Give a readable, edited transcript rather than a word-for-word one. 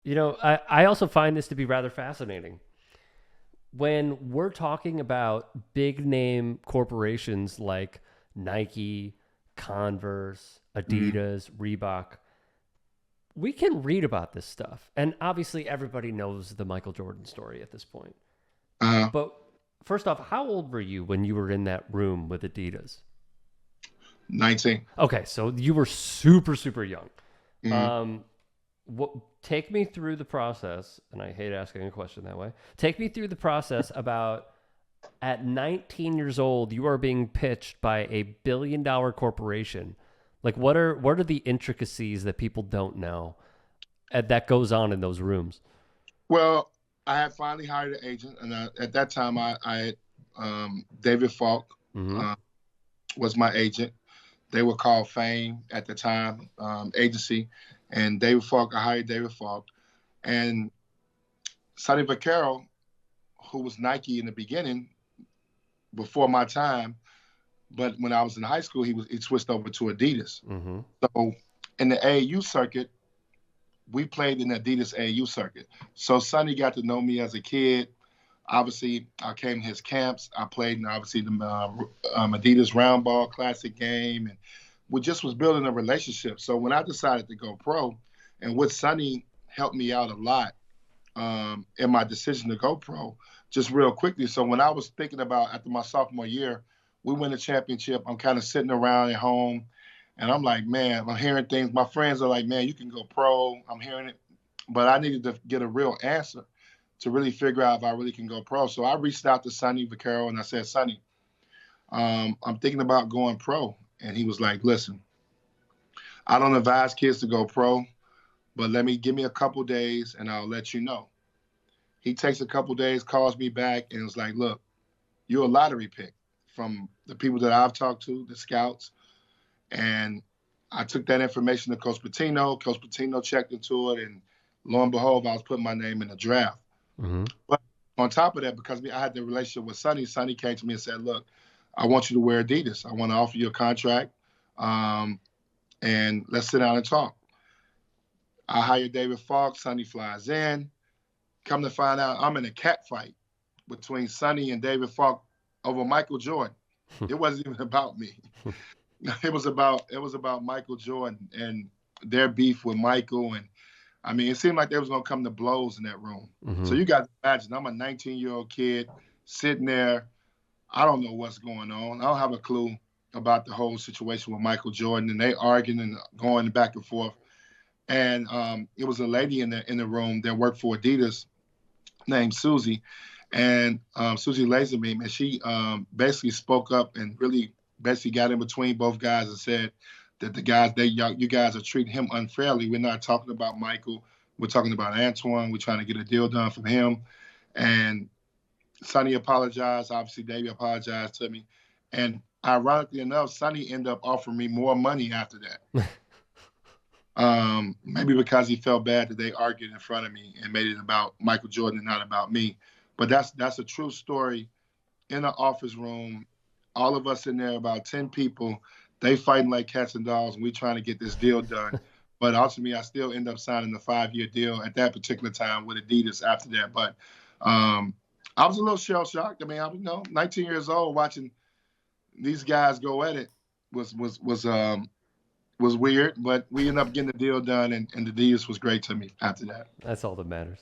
I also find this to be rather fascinating. When we're talking about big name corporations like Nike, Converse, Mhm. Adidas, Reebok, we can read about this stuff. And obviously, everybody knows the Michael Jordan story at this point. Uh, But first off, how old were you when you were in that room with Adidas? 19. Okay, so you were super, super young. Mhm. Um, what take me through the process, and I hate asking a question that way. Take me through the process about at 19 years old, you are being pitched by a $1 billion corporation. Like what are the intricacies that people don't know that goes on in those rooms? Well, I had finally hired an agent, and at that time, David Falk Mm-hmm. uh, was my agent. They were called Fame at the time, agency, and David Falk. I hired David Falk, and Sonny Vaccarro, who was Nike in the beginning, before my time. But when I was in high school, he switched over to Adidas. Mm-hmm. So in the AAU circuit, we played in the Adidas AAU circuit. So Sonny got to know me as a kid. Obviously, I came to his camps. I played in obviously the Adidas Round Ball Classic game, and we just was building a relationship. So when I decided to go pro, and with Sonny helped me out a lot in my decision to go pro, just real quickly. So when I was thinking about after my sophomore year, we win a championship. I'm kind of sitting around at home, and I'm like, man, I'm hearing things. My friends are like, man, you can go pro. I'm hearing it, but I needed to get a real answer to really figure out if I really can go pro. So I reached out to Sonny Vaccarro and I said, Sonny, I'm thinking about going pro. And he was like, listen, I don't advise kids to go pro, but give me a couple days and I'll let you know. He takes a couple days, calls me back, and was like, look, you're a lottery pick from the people that I've talked to, the scouts. And I took that information to Coach Patino. Coach Patino checked into it, and lo and behold, I was putting my name in the draft. Mm-hmm. But on top of that, because I had the relationship with Sonny, Sonny came to me and said, look, I want you to wear Adidas. I want to offer you a contract, um, and let's sit down and talk. I hired David Falk. Sonny flies in. Come to find out, I'm in a cat fight between Sonny and David Falk over Michael Jordan. It wasn't even about me. It was about Michael Jordan and their beef with Michael. And I mean, it seemed like they was gonna come to blows in that room. Mm-hmm. So you guys imagine, I'm a 19-year-old kid sitting there. I don't know what's going on. I don't have a clue about the whole situation with Michael Jordan, and they arguing and going back and forth. And it was a lady in the room that worked for Adidas named Susie, and Susie Laserbeam, and she basically spoke up and really basically got in between both guys and said that you guys are treating him unfairly. We're not talking about Michael. We're talking about Antoine. We're trying to get a deal done from him. And Sonny apologized. Obviously, David apologized to me. And ironically enough, Sonny ended up offering me more money after that. Maybe because he felt bad that they argued in front of me and made it about Michael Jordan and not about me. But that's a true story in an office room. All of us in there, about 10 people, they fighting like cats and dogs, and we trying to get this deal done. But ultimately, I still end up signing a 5-year deal at that particular time with Adidas after that. But I was a little shell shocked. I mean, I was 19 years old watching these guys go at it was weird, but we ended up getting the deal done, and the Adidas was great to me after that. That's all that matters.